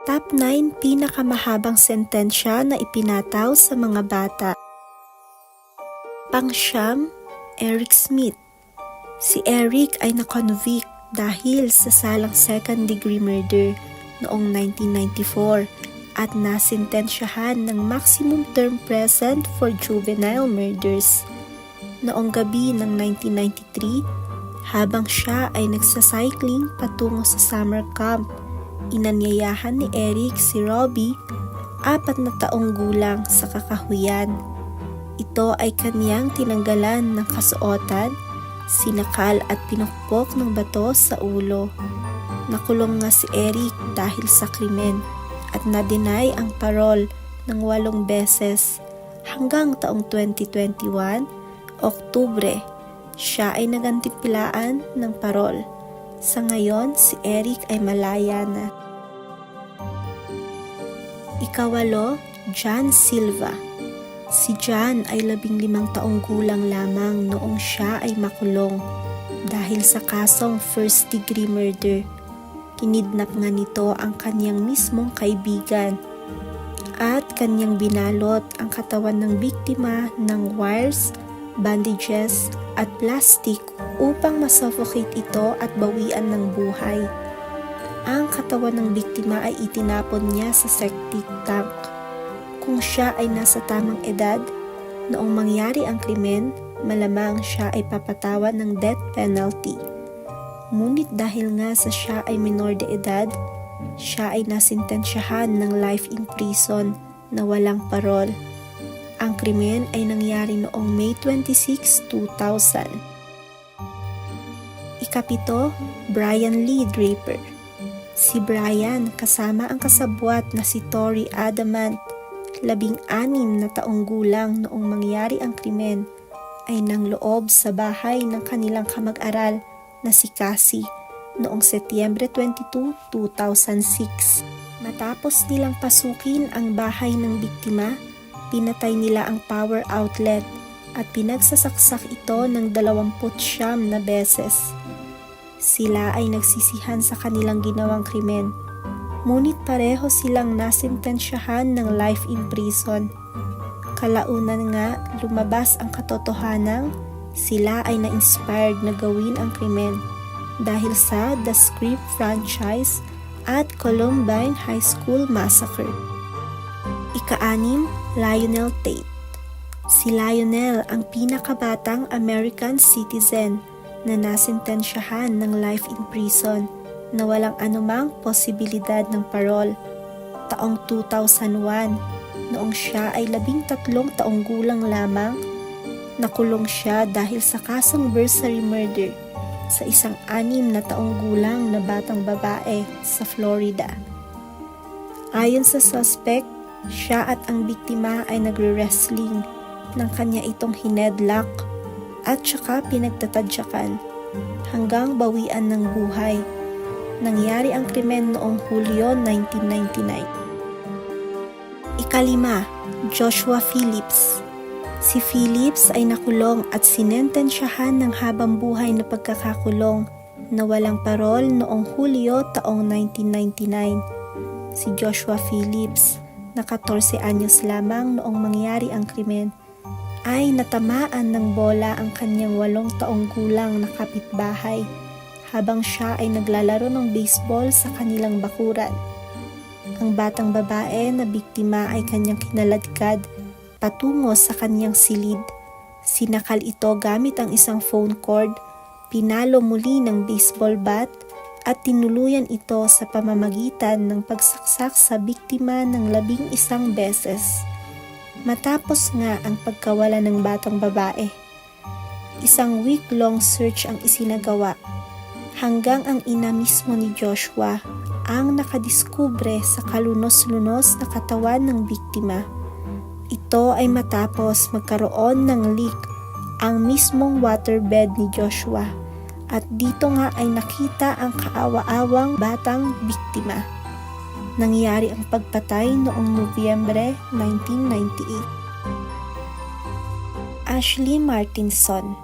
Top 9 pinakamahabang sentensya na ipinataw sa mga bata. Pang-siyam, Eric Smith. Si Eric ay na-convict dahil sa salang second-degree murder noong 1994 at nasintensyahan ng maximum term present for juvenile murders. Noong gabi ng 1993, habang siya ay nagsacycling patungo sa summer camp, inanyayahan ni Eric si Robbie, 4 na taong gulang, sa kakahuyan. Ito ay kaniyang tinanggalan ng kasuotan, sinakal at pinukpok ng bato sa ulo. Nakulong nga si Eric dahil sa krimen at na-deny ang parol ng 8 beses hanggang taong 2021, Oktubre, siya ay nagantipilaan ng parol. Sa ngayon, si Eric ay malaya na. Ikawalo, John Silva. Si John ay 15 taong gulang lamang noong siya ay makulong dahil sa kasong first-degree murder. Kinidnap nga nito ang kanyang mismong kaibigan at kanyang binalot ang katawan ng biktima ng wires, bandages at plastic upang masuffocate ito at bawian ng buhay. Ang katawan ng biktima ay itinapon niya sa septic tank. Kung siya ay nasa tamang edad, noong mangyari ang krimen, malamang siya ay papatawan ng death penalty. Ngunit dahil nga sa siya ay minor de edad, siya ay nasintensyahan ng life in prison na walang parol. Ang krimen ay nangyari noong May 26, 2000. Ikapito, Brian Lee Draper. Si Brian kasama ang kasabwat na si Tori Adamant, 16 na taong gulang noong mangyari ang krimen, ay nangloob sa bahay ng kanilang kamag-aral na si Cassie noong Setyembre 22, 2006. Matapos nilang pasukin ang bahay ng biktima, pinatay nila ang power outlet at pinagsasaksak ito ng 29 na beses. Sila ay nagsisihan sa kanilang ginawang krimen, ngunit pareho silang nasintensyahan ng life in prison. Kalaunan nga lumabas ang katotohanang sila ay na-inspired na gawin ang krimen dahil sa The Script franchise at Columbine High School Massacre. Ika-6, Lionel Tate. Si Lionel ang pinakabatang American citizen na nasintensyahan ng life in prison na walang anumang posibilidad ng parol. Taong 2001, noong siya ay 13 taong gulang lamang, nakulong siya dahil sa kasong bursary murder sa isang 6 na taong gulang na batang babae sa Florida. Ayon sa suspect, siya at ang biktima ay nagre-wrestling ng kanya itong hinedlock at saka pinagtatadyakan hanggang bawian ng buhay. Nangyari ang krimen noong Hulyo 1999. Ika-5, Joshua Phillips. Si Phillips ay nakulong at sinentensyahan ng habang buhay na pagkakakulong na walang parol noong Hulyo taong 1999. Si Joshua Phillips, na 14 anyos lamang noong mangyari ang krimen, ay natamaan ng bola ang kanyang 8 taong gulang na kapitbahay habang siya ay naglalaro ng baseball sa kanilang bakuran. Ang batang babae na biktima ay kanyang kinaladkad patungo sa kanyang silid. Sinakal ito gamit ang isang phone cord, pinalo muli ng baseball bat at tinuluyan ito sa pamamagitan ng pagsaksak sa biktima ng 11 beses. Matapos nga ang pagkawala ng batang babae, isang week-long search ang isinagawa hanggang ang ina mismo ni Joshua ang nakadiskubre sa kalunos-lunos na katawan ng biktima. Ito ay matapos magkaroon ng leak ang mismong waterbed ni Joshua at dito nga ay nakita ang kaawa-awang batang biktima. Nangyari ang pagpatay noong Nobyembre 1998. Ashley Martinson.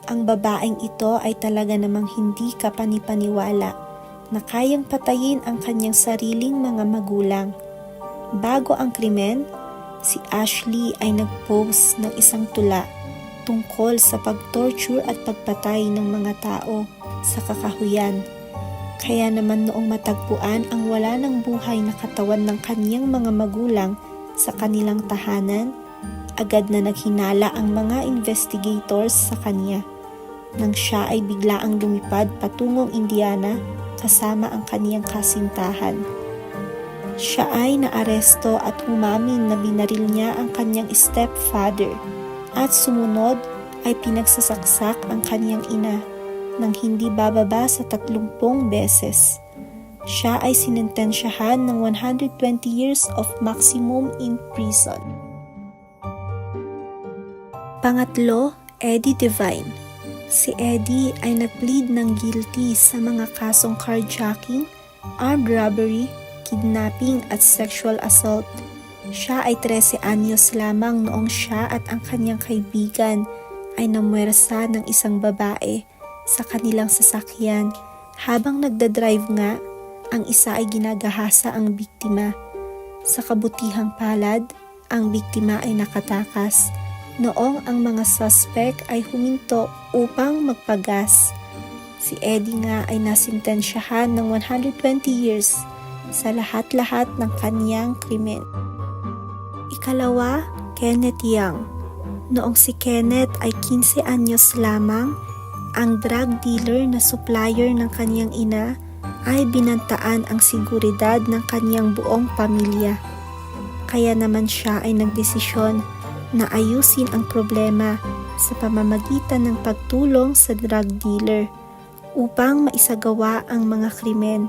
Ang babaeng ito ay talaga namang hindi kapanipaniwala na kayang patayin ang kanyang sariling mga magulang. Bago ang krimen, si Ashley ay nag-post ng isang tula tungkol sa pag-torture at pagpatay ng mga tao sa kakahuyan. Kaya naman noong matagpuan ang wala ng buhay na katawan ng kanyang mga magulang sa kanilang tahanan, agad na naghinala ang mga investigators sa kanya nang siya ay biglaang lumipad patungong Indiana kasama ang kaniyang kasintahan. Siya ay naaresto at umamin na binaril niya ang kanyang stepfather at sumunod ay pinagsasaksak ang kaniyang ina nang hindi bababa sa 30 beses. Siya ay sinentensyahan ng 120 years of maximum in prison. Pangatlo, Eddie Devine. Si Eddie ay nag-plead ng guilty sa mga kasong carjacking, armed robbery, kidnapping at sexual assault. Siya ay 13 anyos lamang noong siya at ang kanyang kaibigan ay namuwersa ng isang babae sa kanilang sasakyan. Habang nagdadrive nga, ang isa ay ginagahasa ang biktima. Sa kabutihang palad, ang biktima ay nakatakas. Noong ang mga suspect ay huminto upang magpagas. Si Eddie nga ay nasintensyahan ng 120 years sa lahat-lahat ng kaniyang krimen. Ikalawa, Kenneth Young. Noong si Kenneth ay 15 anyos lamang, ang drug dealer na supplier ng kaniyang ina ay binantaan ang seguridad ng kaniyang buong pamilya. Kaya naman siya ay nagdesisyon na ayusin ang problema sa pamamagitan ng pagtulong sa drug dealer upang maisagawa ang mga krimen.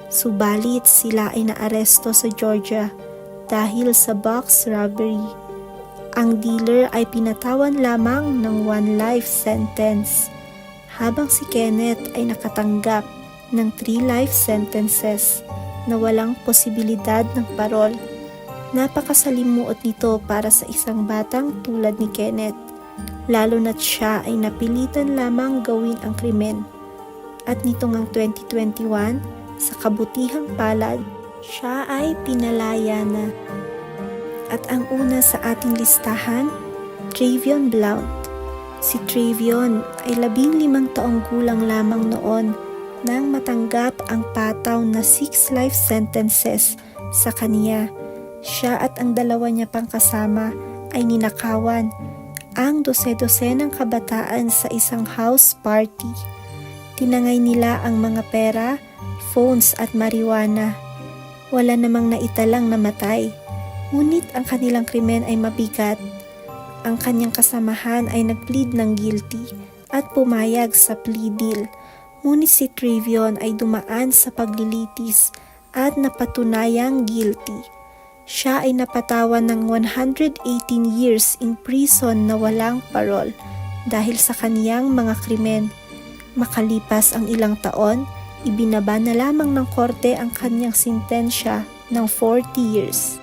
Subalit sila ay naaresto sa Georgia dahil sa box robbery. Ang dealer ay pinatawan lamang ng 1 life sentence, habang si Kenneth ay nakatanggap ng 3 life sentences na walang posibilidad ng parol. Napakasalimuot nito para sa isang batang tulad ni Kenneth, lalo na't siya ay napilitan lamang gawin ang krimen. At nito ngang 2021, sa kabutihang palad, siya ay pinalaya na. At ang una sa ating listahan, Travion Blount. Si Travion ay 15 taong gulang lamang noon nang matanggap ang pataw na 6 life sentences sa kaniya. Siya at ang 2 niya pang kasama ay ninakawan ang 12-12 kabataan sa isang house party. Tinangay nila ang mga pera, phones at marijuana. Wala namang naitalang namatay, ngunit ang kanilang krimen ay mabigat. Ang kanyang kasamahan ay nag-plead ng guilty at pumayag sa plea deal, ngunit si Travion ay dumaan sa paglilitis at napatunayang guilty. Siya ay napatawan ng 118 years in prison na walang parol dahil sa kaniyang mga krimen. Makalipas ang ilang taon, ibinaba na lamang ng korte ang kanyang sintensya ng 40 years.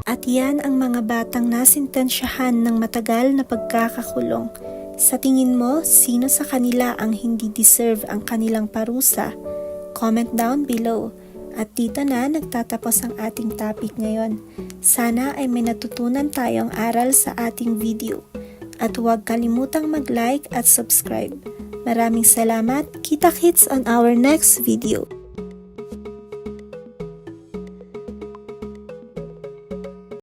At yan ang mga batang nasintensyahan ng matagal na pagkakakulong. Sa tingin mo, sino sa kanila ang hindi deserve ang kanilang parusa? Comment down below. At dito na nagtatapos ang ating topic ngayon. Sana ay may natutunan tayong aral sa ating video. At huwag kalimutang mag-like at subscribe. Maraming salamat. Kita-kits on our next video.